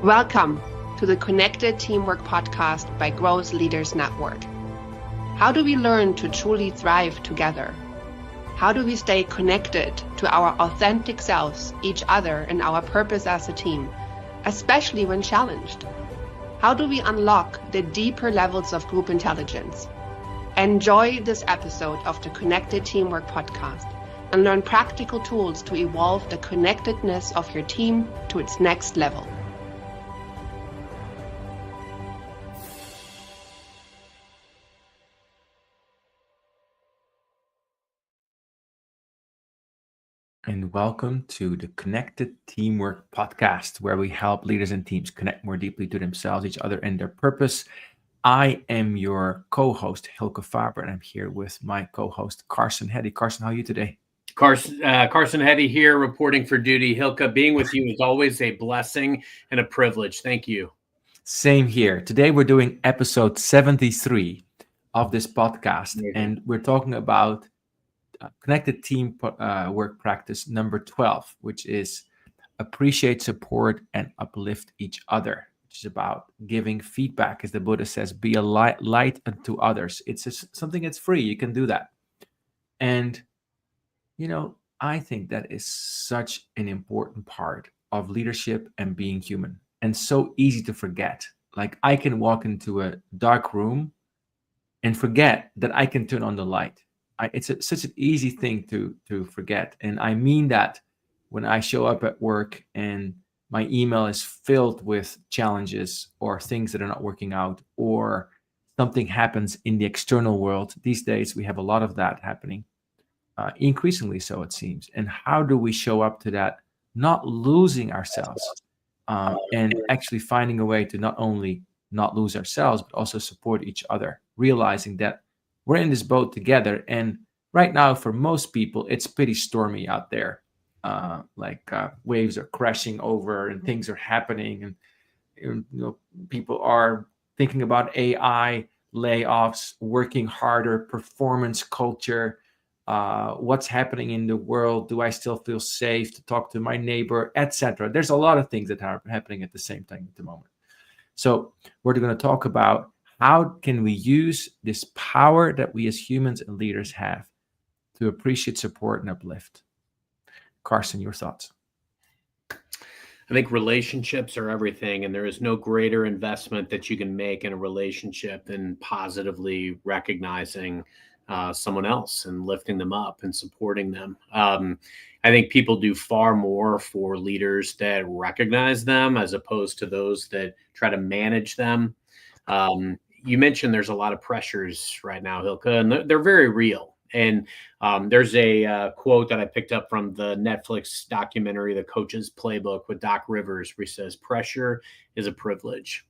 Welcome to the Connected Teamwork podcast by Growth Leaders Network. How do we learn to truly thrive together? How do we stay connected to our authentic selves, each other, and our purpose as a team, especially when challenged? How do we unlock the deeper levels of group intelligence? Enjoy this episode of the Connected Teamwork podcast and learn practical tools to evolve the connectedness of your team to its next level. And welcome to the Connected Teamwork podcast, where we help leaders and teams connect more deeply to themselves, each other, and their purpose. I am your co-host, Hilke Faber, and I'm here with my co-host, Carson Heddy. Carson, how are you today? Carson Heddy here, reporting for duty. Hilke, being with you is always a blessing and a privilege. Thank you. Same here. Today we're doing episode 73 of this podcast, and we're talking about Connected Team Work Practice number 12, which is appreciate, support, and uplift each other, which is about giving feedback. As the Buddha says, be a light unto others. It's something that's free. You can do that. And, I think that is such an important part of leadership and being human, and so easy to forget. Like, I can walk into a dark room and forget that I can turn on the light. It's such an easy thing to forget. And I mean that when I show up at work and my email is filled with challenges or things that are not working out, or something happens in the external world. These days, we have a lot of that happening, increasingly so, it seems. And how do we show up to that, not losing ourselves, and actually finding a way to not only not lose ourselves, but also support each other, realizing that we're in this boat together. And right now, for most people, it's pretty stormy out there. Waves are crashing over and things are happening. And people are thinking about AI, layoffs, working harder, performance culture, what's happening in the world. Do I still feel safe to talk to my neighbor, etc.? There's a lot of things that are happening at the same time at the moment. So we're going to talk about how can we use this power that we as humans and leaders have to appreciate, support, and uplift? Carson, your thoughts? I think relationships are everything, and there is no greater investment that you can make in a relationship than positively recognizing someone else and lifting them up and supporting them. I think people do far more for leaders that recognize them as opposed to those that try to manage them. You mentioned there's a lot of pressures right now, Hilke, and they're very real. And there's a quote that I picked up from the Netflix documentary, The Coach's Playbook, with Doc Rivers, where he says, pressure is a privilege.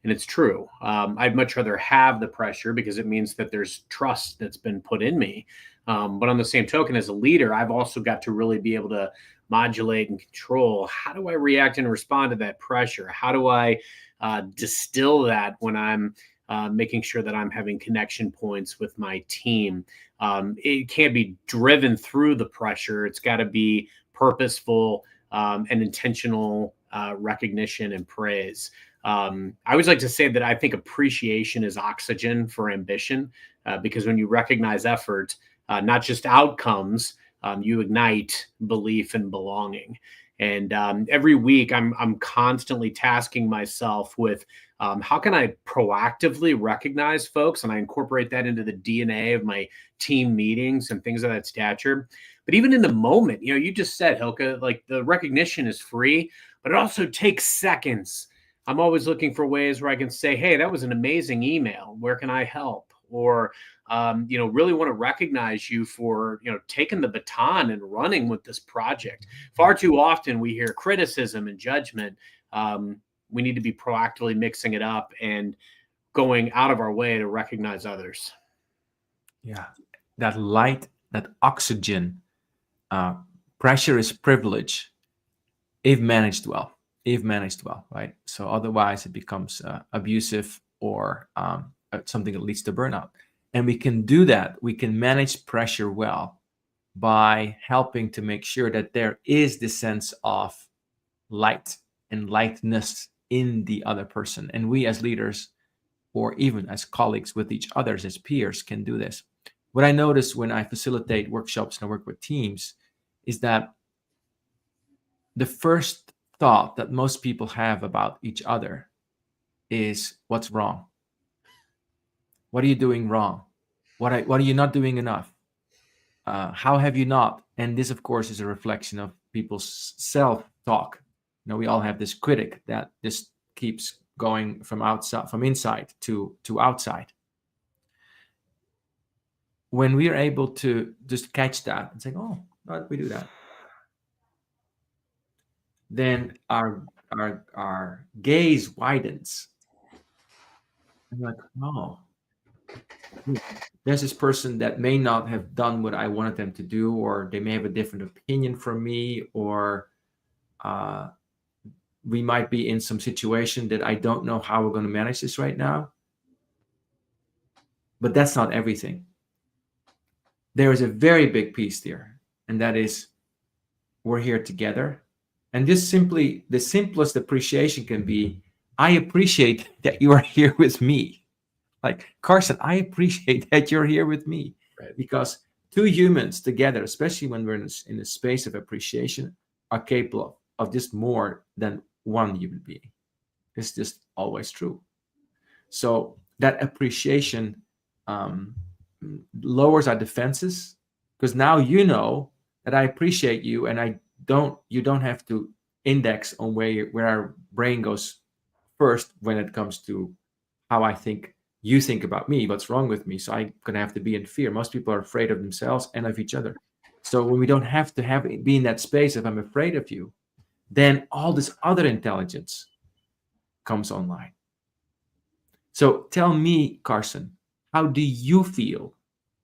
And it's true. I'd much rather have the pressure because it means that there's trust that's been put in me. But on the same token, as a leader, I've also got to really be able to modulate and control. How do I react and respond to that pressure? How do I distill that when I'm making sure that I'm having connection points with my team? It can't be driven through the pressure. It's got to be purposeful and intentional recognition and praise. I always like to say that I think appreciation is oxygen for ambition, because when you recognize effort, not just outcomes, you ignite belief and belonging. And every week I'm constantly tasking myself with how can I proactively recognize folks, and I incorporate that into the DNA of my team meetings and things of that stature. But even in the moment, you just said, Hilke, like, the recognition is free, but it also takes seconds. I'm always looking for ways where I can say, hey, that was an amazing email. Where can I help? Or really want to recognize you for, taking the baton and running with this project. Far too often we hear criticism and judgment. We need to be proactively mixing it up and going out of our way to recognize others. Yeah, that light, that oxygen, pressure is privilege if managed well. Right? So otherwise it becomes abusive or something that leads to burnout. And we can do that. We can manage pressure well by helping to make sure that there is this sense of light and lightness in the other person. And we as leaders, or even as colleagues with each other, as peers, can do this. What I notice when I facilitate workshops and I work with teams is that the first thought that most people have about each other is, what's wrong? What are you doing wrong? What are you not doing enough? How have you not? And this, of course, is a reflection of people's self-talk. We all have this critic that just keeps going from inside to outside. When we are able to just catch that and say, oh, why did we do that? Then our gaze widens. I'm like, oh, there's this person that may not have done what I wanted them to do, or they may have a different opinion from me, or we might be in some situation that I don't know how we're going to manage this right now. But that's not everything. There is a very big piece there, and that is, we're here together. And just simply, the simplest appreciation can be, I appreciate that you are here with me. Like, Carson, I appreciate that you're here with me. Right. Because two humans together, especially when we're in a space of appreciation, are capable of just more than one human being. It's just always true. So that appreciation lowers our defenses, because now you know that I appreciate you, and you don't have to index on where our brain goes first when it comes to how I think you think about me, what's wrong with me. So I'm going to have to be in fear. Most people are afraid of themselves and of each other. So when we don't have to be in that space of I'm afraid of you, then all this other intelligence comes online. So tell me, Carson, how do you feel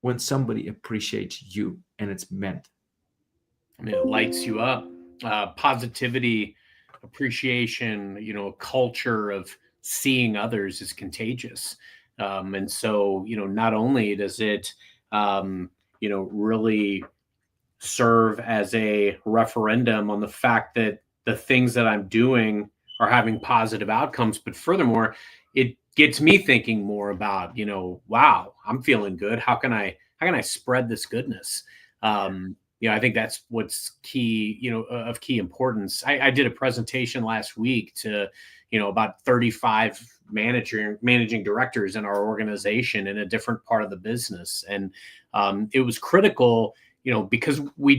when somebody appreciates you and it's meant? I mean, it lights you up. Positivity, appreciation, a culture of seeing others is contagious. And so, not only does it, really serve as a referendum on the fact that the things that I'm doing are having positive outcomes, but furthermore, it gets me thinking more about, wow, I'm feeling good. How can I spread this goodness? I think that's what's key, of key importance. I did a presentation last week to, about 35 managing directors in our organization in a different part of the business. And it was critical, because we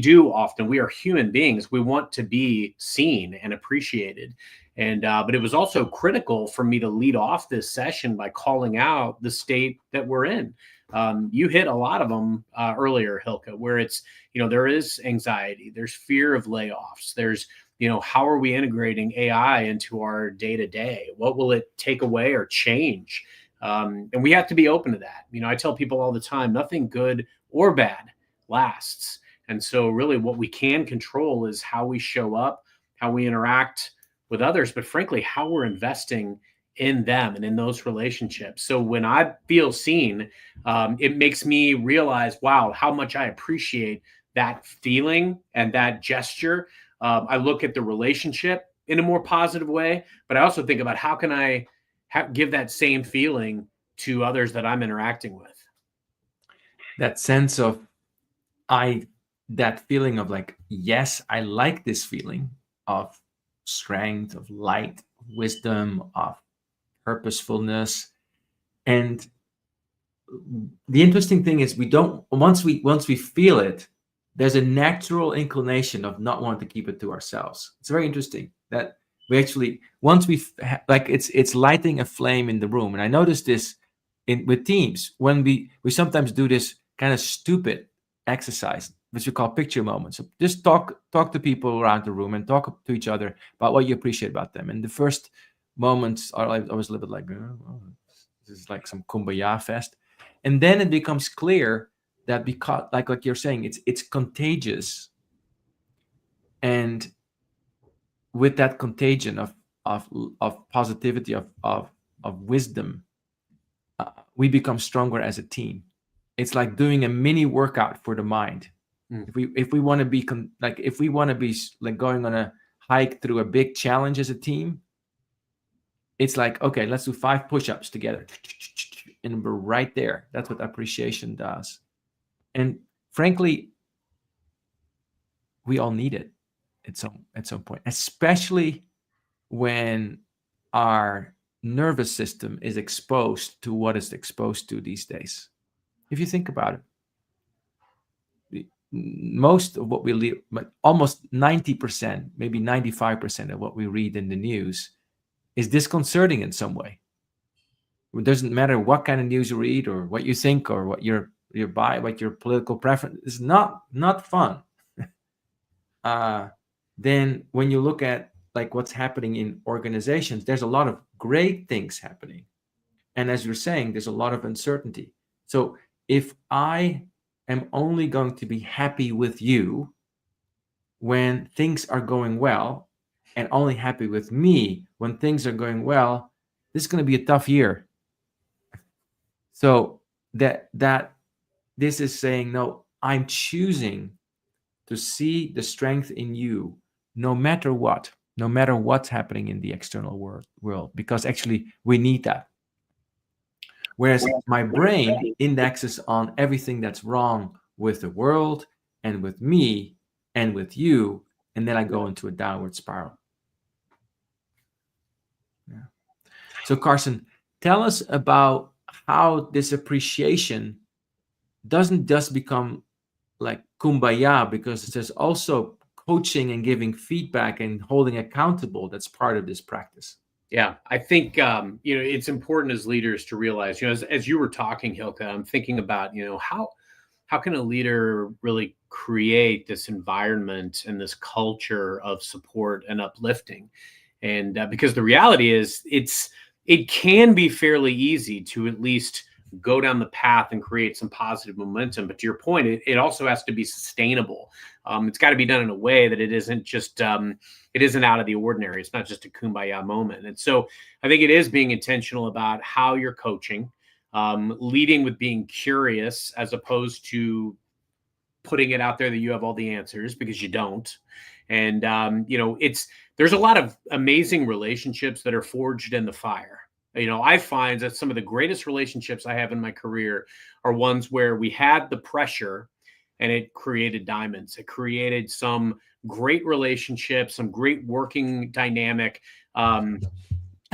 are human beings. We want to be seen and appreciated. And but it was also critical for me to lead off this session by calling out the state that we're in. You hit a lot of them earlier, Hilke, where it's, there is anxiety, there's fear of layoffs, there's, how are we integrating AI into our day-to-day? What will it take away or change? And we have to be open to that. I tell people all the time, nothing good or bad lasts. And so really what we can control is how we show up, how we interact with others, but frankly, how we're investing in them and in those relationships. So when I feel seen, it makes me realize, wow, how much I appreciate that feeling and that gesture. I look at the relationship in a more positive way, but I also think about how can I give that same feeling to others that I'm interacting with. That sense of that feeling of like, yes, I like this feeling of strength, of light, wisdom, of purposefulness. And the interesting thing is once we feel it, there's a natural inclination of not wanting to keep it to ourselves. It's very interesting that we actually, once it's lighting a flame in the room. And I noticed this with teams when we sometimes do this kind of stupid exercise, which we call picture moments. So just talk to people around the room and talk to each other about what you appreciate about them. And the first moments are always a little bit like, oh, this is like some kumbaya fest. And then it becomes clear that because, like you're saying, it's contagious. And with that contagion of positivity, of wisdom, we become stronger as a team. It's like doing a mini workout for the mind. If we want to be like going on a hike through a big challenge as a team, it's like, okay, let's do 5 push-ups together. And we're right there. That's what appreciation does. And frankly, we all need it at some point, especially when our nervous system is exposed to what it's exposed to these days. If you think about it, most of what we read, but almost 90%, maybe 95% of what we read in the news is disconcerting in some way. It doesn't matter what kind of news you read or what you think or what your what your political preference is, not fun. Then when you look at like what's happening in organizations, there's a lot of great things happening. And as you're saying, there's a lot of uncertainty. So if I am only going to be happy with you when things are going well and only happy with me when things are going well, this is going to be a tough year. So that this is saying, no, I'm choosing to see the strength in you no matter what's happening in the external world, because actually we need that. Whereas my brain indexes on everything that's wrong with the world and with me and with you, and then I go into a downward spiral. Yeah. So Carson, tell us about how this appreciation doesn't just become like kumbaya, because there's also coaching and giving feedback and holding accountable that's part of this practice. Yeah, I think it's important as leaders to realize, as you were talking, Hilke, I'm thinking about, how can a leader really create this environment and this culture of support and uplifting? And because the reality is, it can be fairly easy to at least go down the path and create some positive momentum. But to your point, it also has to be sustainable. It's got to be done in a way that it isn't just, it isn't out of the ordinary. It's not just a kumbaya moment. And so I think it is being intentional about how you're coaching, leading with being curious as opposed to putting it out there that you have all the answers, because you don't. And, there's a lot of amazing relationships that are forged in the fire. I find that some of the greatest relationships I have in my career are ones where we had the pressure and it created diamonds. It created some great relationships, some great working dynamic. I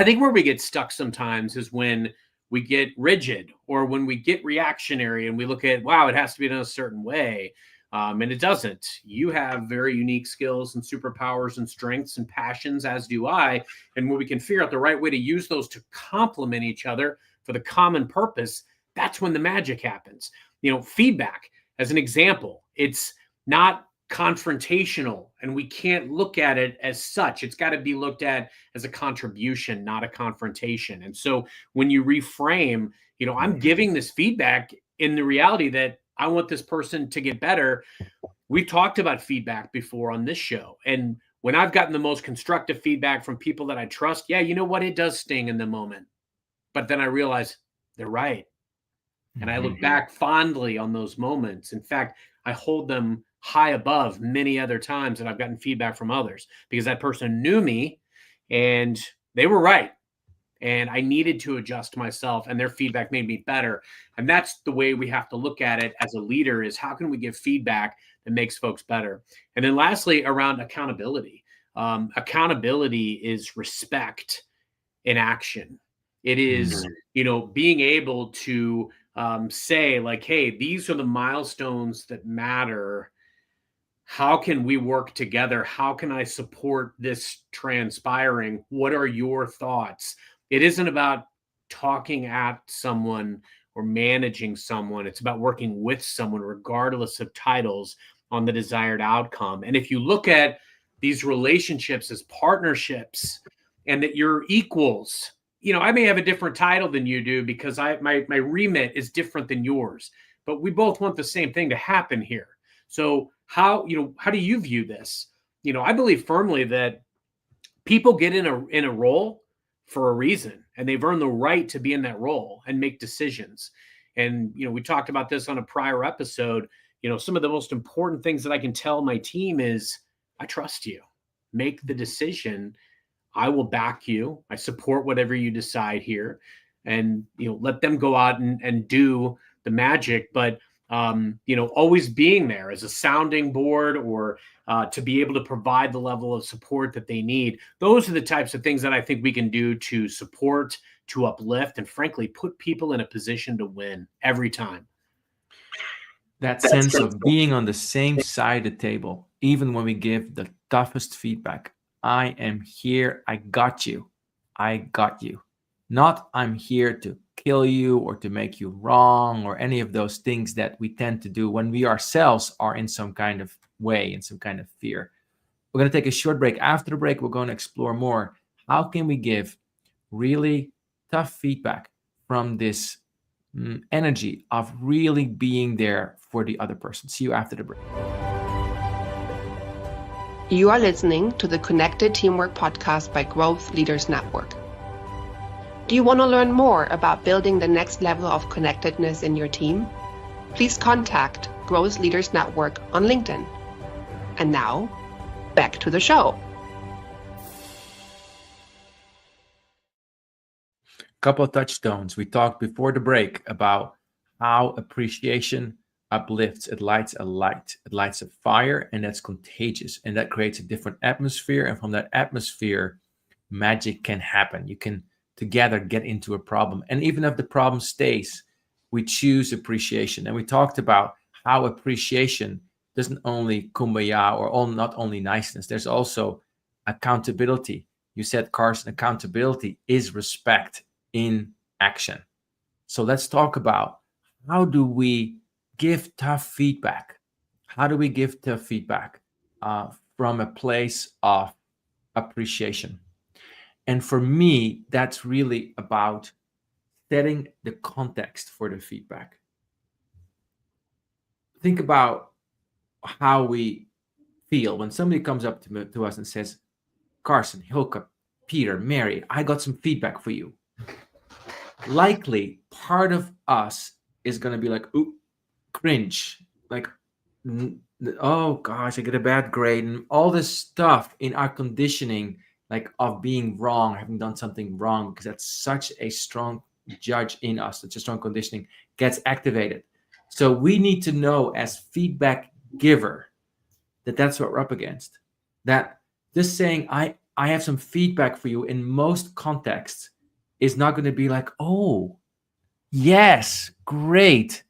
think where we get stuck sometimes is when we get rigid or when we get reactionary and we look at, wow, it has to be done a certain way. And it doesn't. You have very unique skills and superpowers and strengths and passions, as do I. And when we can figure out the right way to use those to complement each other for the common purpose, that's when the magic happens. Feedback, as an example, it's not confrontational, and we can't look at it as such. It's got to be looked at as a contribution, not a confrontation. And so when you reframe, I'm giving this feedback in the reality that I want this person to get better. We've talked about feedback before on this show. And when I've gotten the most constructive feedback from people that I trust, yeah, you know what? It does sting in the moment. But then I realize they're right. And I look back fondly on those moments. In fact, I hold them high above many other times that I've gotten feedback from others, because that person knew me and they were right. And I needed to adjust myself, and their feedback made me better. And that's the way we have to look at it as a leader, is how can we give feedback that makes folks better? And then lastly, around accountability. Accountability is respect in action. It is, being able to say like, hey, these are the milestones that matter. How can we work together? How can I support this transpiring? What are your thoughts? It isn't about talking at someone or managing someone. It's about working with someone, regardless of titles, on the desired outcome. And if you look at these relationships as partnerships and that you're equals, I may have a different title than you do because my remit is different than yours, but we both want the same thing to happen here. So how do you view this? I believe firmly that people get in a role for a reason, and they've earned the right to be in that role and make decisions. And, we talked about this on a prior episode. Some of the most important things that I can tell my team is, I trust you. Make the decision. I will back you. I support whatever you decide here, and let them go out and do the magic. But always being there as a sounding board, or to be able to provide the level of support that they need. Those are the types of things that I think we can do to support, to uplift, and frankly, put people in a position to win every time. That sense of being on the same side of the table, even when we give the toughest feedback. I am here. I got you. I got you. Not I'm here to kill you or to make you wrong or any of those things that we tend to do when we ourselves are in some kind of way, in some kind of fear. We're going to take a short break. After the break, we're going to explore more. How can we give really tough feedback from this energy of really being there for the other person? See you after the break. You are listening to the Connected Teamwork Podcast by Growth Leaders Network. Do you want to learn more about building the next level of connectedness in your team? Please contact Growth Leaders Network on LinkedIn. And now, back to the show. Couple of touchstones. We talked before the break about how appreciation uplifts. It lights a light. It lights a fire, and that's contagious. And that creates a different atmosphere. And from that atmosphere, magic can happen. You can together get into a problem. And even if the problem stays, we choose appreciation. And we talked about how appreciation doesn't only kumbaya or not only niceness. There's also accountability. You said, Carson, accountability is respect in action. So let's talk about how do we give tough feedback? How do we give tough feedback from a place of appreciation? And for me, that's really about setting the context for the feedback. Think about how we feel when somebody comes up to us and says, Carson, Hilke, Peter, Mary, I got some feedback for you. Likely part of us is going to be like, ooh, cringe, like, oh gosh, I get a bad grade, and all this stuff in our conditioning, like of being wrong, having done something wrong, because that's such a strong judge in us, such a strong conditioning gets activated. So we need to know as feedback giver that that's what we're up against. That just saying, I have some feedback for you in most contexts is not going to be like, oh, yes, great.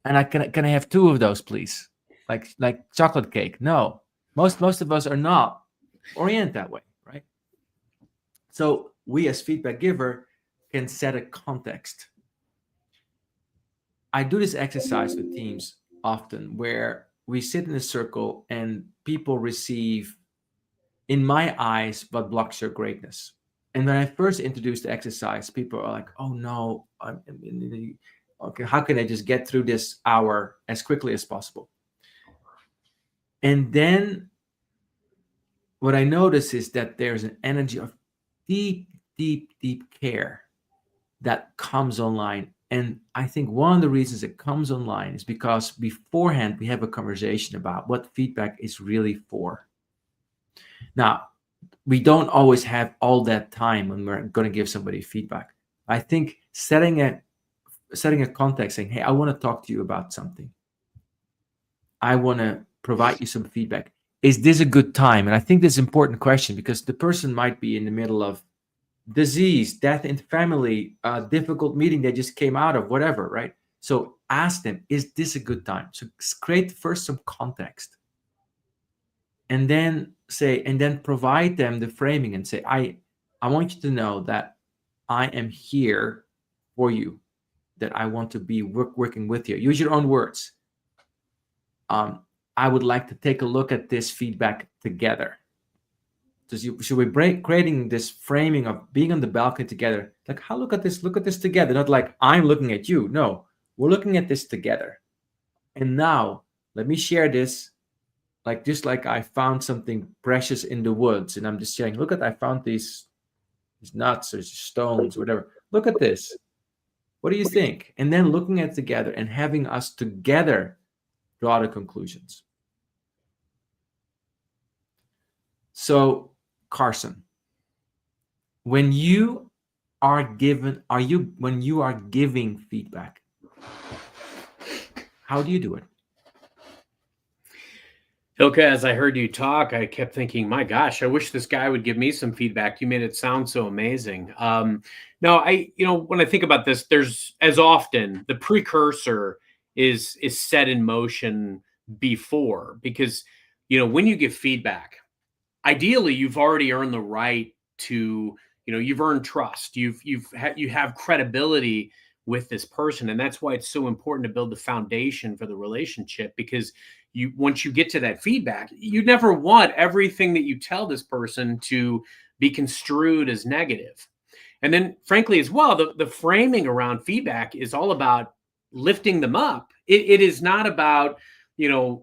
And can I have 2 of those, please? Like chocolate cake. No, most of us are not oriented that way, right? So we as feedback giver can set a context. I do this exercise with teams often where we sit in a circle and people receive, in my eyes, what blocks your greatness. And when I first introduced the exercise, people are like, oh no, okay, how can I just get through this hour as quickly as possible? And then what I notice is that there's an energy of deep, deep, deep care that comes online. And I think one of the reasons it comes online is because beforehand we have a conversation about what feedback is really for. Now, we don't always have all that time when we're going to give somebody feedback. I think setting a context, saying, hey, I want to talk to you about something. I want to provide you some feedback. Is this a good time? And I think this is an important question because the person might be in the middle of disease, death in family, a difficult meeting they just came out of, whatever, right? So ask them, is this a good time? So create first some context. And then provide them the framing and say, I want you to know that I am here for you, that I want to be working with you. Use your own words. I would like to take a look at this feedback together. Should we creating this framing of being on the balcony together? Like, look at this together. Not like I'm looking at you. No, we're looking at this together. And now let me share this. Just like I found something precious in the woods, and I'm just saying, look I found these nuts or stones, whatever. Look at this. What do you think? And then looking at it together and having us together draw the conclusions. So, Carson, when you are when you are giving feedback, how do you do it? Okay, as I heard you talk, I kept thinking, my gosh, I wish this guy would give me some feedback. You made it sound so amazing. No, when I think about this, there's as often the precursor is set in motion before, because when you give feedback, ideally you've already earned the right to, you've earned trust, you have credibility with this person, and that's why it's so important to build the foundation for the relationship, because once you get to that feedback, you never want everything that you tell this person to be construed as negative. And then frankly as well, the framing around feedback is all about lifting them up. It is not about the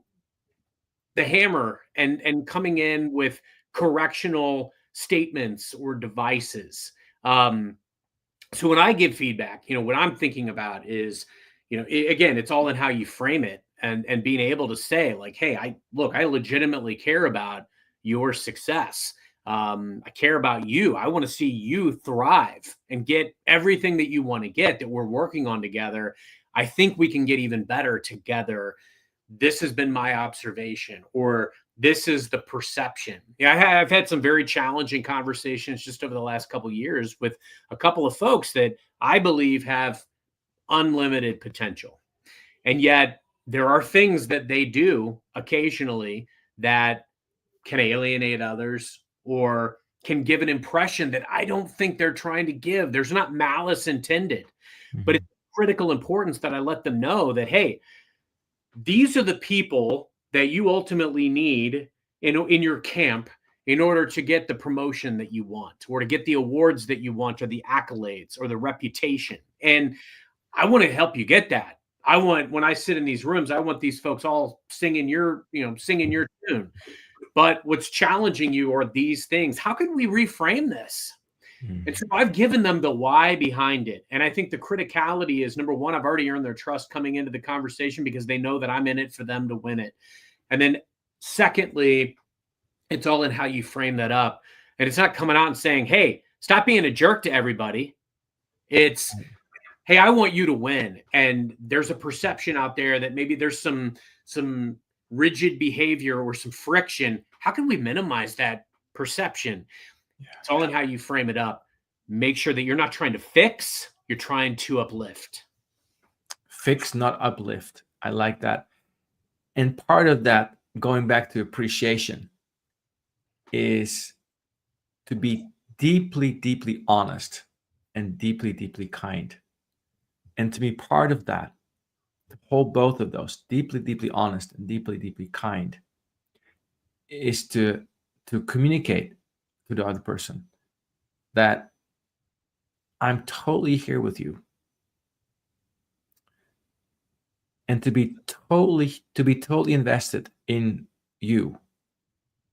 hammer and coming in with correctional statements or devices. So when I give feedback, what I'm thinking about is, again, it's all in how you frame it, and being able to say like, hey, I legitimately care about your success. I care about you. I want to see you thrive and get everything that you want to get, that we're working on together. I think we can get even better together. This has been my observation, or this is the perception. Yeah, I've had some very challenging conversations just over the last couple of years with a couple of folks that I believe have unlimited potential. And yet there are things that they do occasionally that can alienate others, or can give an impression that I don't think they're trying to give. There's not malice intended, but it's critical importance that I let them know that, hey, these are the people that you ultimately need in your camp in order to get the promotion that you want, or to get the awards that you want, or the accolades, or the reputation. And I want to help you get that. When I sit in these rooms, I want these folks all singing your tune. But what's challenging you are these things. How can we reframe this? And so I've given them the why behind it. And I think the criticality is, number one, I've already earned their trust coming into the conversation because they know that I'm in it for them to win it. And then secondly, it's all in how you frame that up. And it's not coming out and saying, hey, stop being a jerk to everybody. It's, hey, I want you to win. And there's a perception out there that maybe there's some rigid behavior or some friction. How can we minimize that perception? It's all in how you frame it up. Make sure that you're not trying to fix, you're trying to uplift. Fix, not uplift. I like that. And part of that, going back to appreciation, is to be deeply, deeply honest and deeply, deeply kind. And to be part of that, to hold both of those, deeply, deeply honest and deeply, deeply kind, is to communicate to the other person that I'm totally here with you. And to be totally invested in you,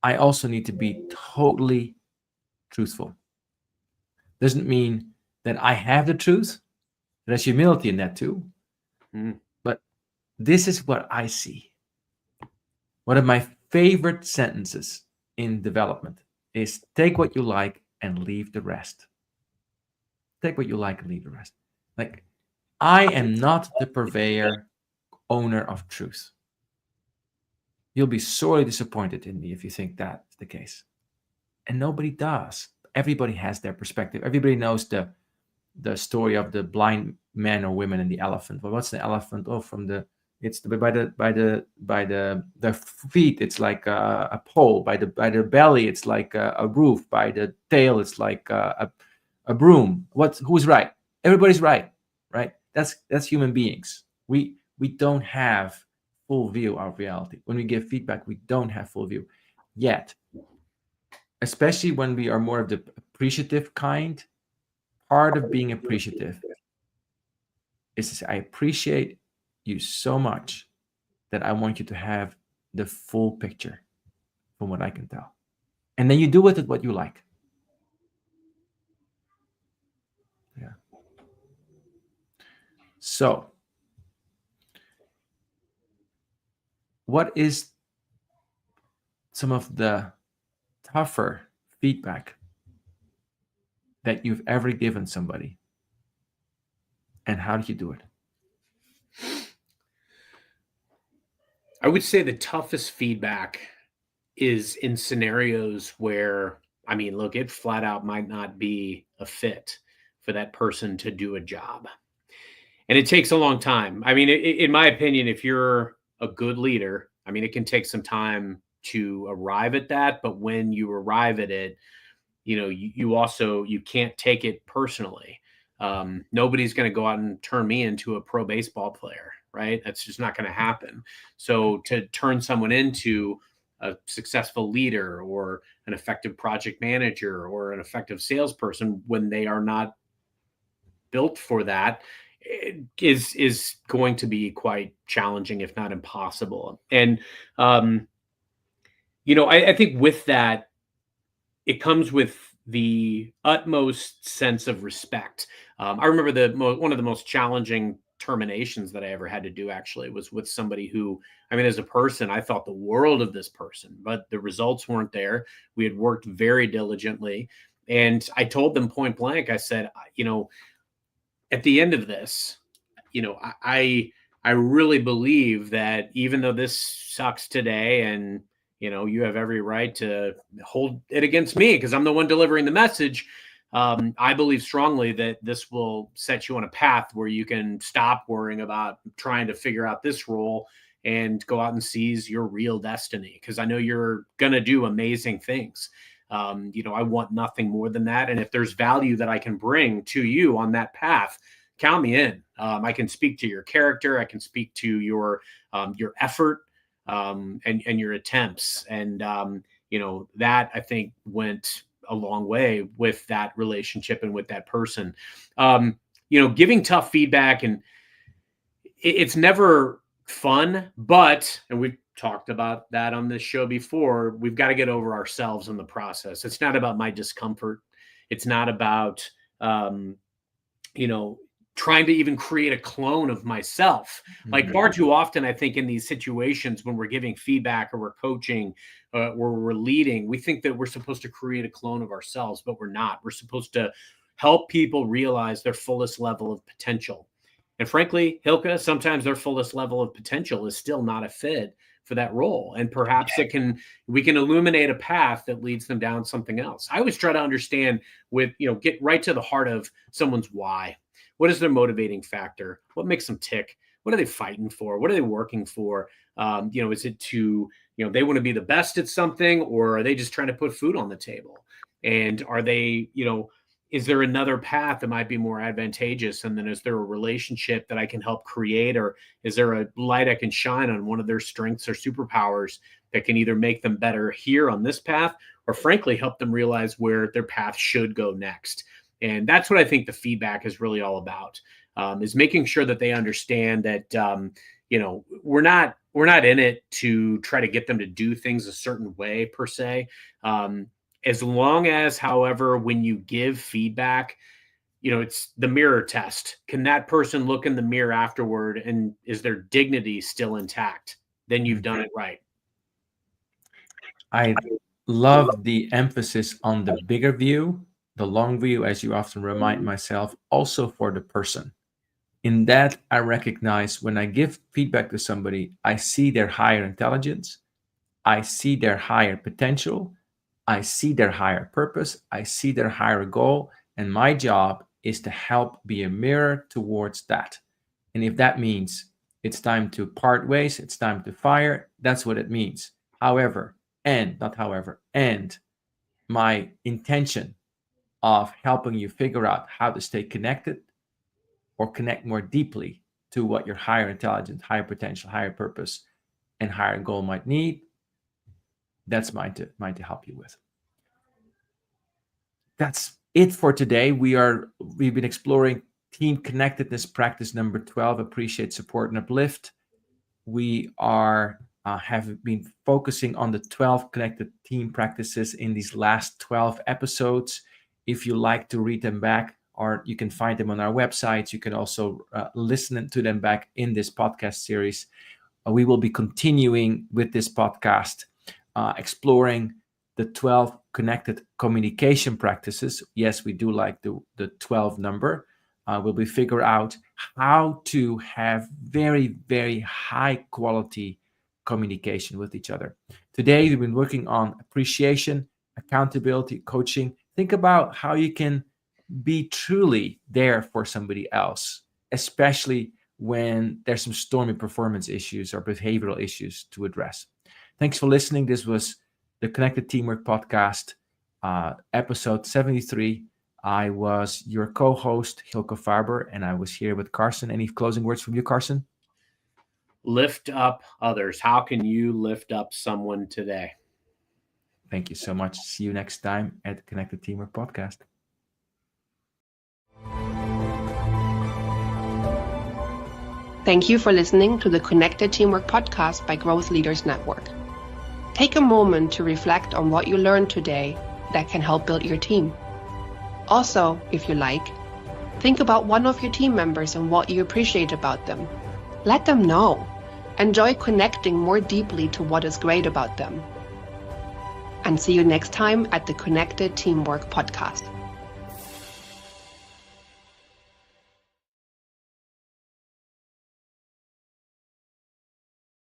I also need to be totally truthful. Doesn't mean that I have the truth. There's humility in that too. But this is what I see. One of my favorite sentences in development is, take what you like and leave the rest. Take what you like and leave the rest. Like, I am not the purveyor, owner of truth. You'll be sorely disappointed in me if you think that's the case. And nobody does. Everybody has their perspective. Everybody knows the story of the blind man or women and the elephant. Well, what's the elephant? Oh, by the feet, it's like a pole. By the belly, it's like a roof. By the tail, it's like a broom. Who's right? Everybody's right. That's human beings. We don't have full view of reality. When we give feedback, we don't have full view yet. Especially when we are more of the appreciative kind. Part of being appreciative is to say, I appreciate you so much that I want you to have the full picture from what I can tell. And then you do with it what you like. Yeah. So, what is some of the tougher feedback that you've ever given somebody? And how do you do it? I would say the toughest feedback is in scenarios where, I mean, look, it flat out might not be a fit for that person to do a job. And it takes a long time. I mean, in my opinion, if you're a good leader, I mean, it can take some time to arrive at that. But when you arrive at it, you can't take it personally. Nobody's going to go out and turn me into a pro baseball player, right? That's just not going to happen. So to turn someone into a successful leader or an effective project manager or an effective salesperson when they are not built for that is going to be quite challenging, if not impossible. And, I think with that, it comes with the utmost sense of respect. I remember one of the most challenging terminations that I ever had to do actually was with somebody who, I mean, as a person, I thought the world of this person, but the results weren't there. We had worked very diligently. And I told them point blank, I said, at the end of this, I really believe that even though this sucks today and, you have every right to hold it against me because I'm the one delivering the message. I believe strongly that this will set you on a path where you can stop worrying about trying to figure out this role and go out and seize your real destiny. Because I know you're going to do amazing things. I want nothing more than that. And if there's value that I can bring to you on that path, count me in. I can speak to your character. I can speak to your effort and your attempts. And, that I think went a long way with that relationship and with that person. Giving tough feedback, and it's never fun, and we've talked about that on this show before, we've got to get over ourselves in the process. It's not about my discomfort. It's not about, trying to even create a clone of myself. Like far too often, I think in these situations when we're giving feedback or we're coaching or we're leading, we think that we're supposed to create a clone of ourselves, but we're not. We're supposed to help people realize their fullest level of potential. And frankly, Hilke, sometimes their fullest level of potential is still not a fit for that role. And perhaps we can illuminate a path that leads them down something else. I always try to understand get right to the heart of someone's why. What is their motivating factor? What makes them tick? What are they fighting for? What are they working for? Is it to, they want to be the best at something, or are they just trying to put food on the table? And are they, is there another path that might be more advantageous? And then is there a relationship that I can help create? Or is there a light I can shine on one of their strengths or superpowers that can either make them better here on this path, or frankly, help them realize where their path should go next? And that's what I think the feedback is really all about, is making sure that they understand that, we're not in it to try to get them to do things a certain way per se. As long as, however, when you give feedback, it's the mirror test. Can that person look in the mirror afterward and is their dignity still intact? Then you've done it right. I love the emphasis on the bigger view, the long view, as you often remind myself, also for the person. In that, I recognize when I give feedback to somebody, I see their higher intelligence, I see their higher potential, I see their higher purpose, I see their higher goal, and my job is to help be a mirror towards that. And if that means it's time to part ways, it's time to fire, that's what it means. And my intention of helping you figure out how to stay connected or connect more deeply to what your higher intelligence, higher potential, higher purpose, and higher goal might need, that's mine to help you with. That's it for today. We've been exploring team connectedness practice number 12, appreciate, support, and uplift. We have been focusing on the 12 connected team practices in these last 12 episodes. If you like to read them back, or you can find them on our website, you can also listen to them back in this podcast series. We will be continuing with this podcast, exploring the 12 connected communication practices, yes, we do like the 12 number, where we figure out how to have very, very high quality communication with each other. Today, we've been working on appreciation, accountability, coaching. Think about how you can be truly there for somebody else, especially when there's some stormy performance issues or behavioral issues to address. Thanks for listening. This was the Connected Teamwork Podcast, episode 73. I was your co-host, Hilke Farber, and I was here with Carson. Any closing words from you, Carson? Lift up others. How can you lift up someone today? Thank you so much. See you next time at the Connected Teamwork Podcast. Thank you for listening to the Connected Teamwork Podcast by Growth Leaders Network. Take a moment to reflect on what you learned today that can help build your team. Also, if you like, think about one of your team members and what you appreciate about them. Let them know. Enjoy connecting more deeply to what is great about them. And see you next time at the Connected Teamwork Podcast.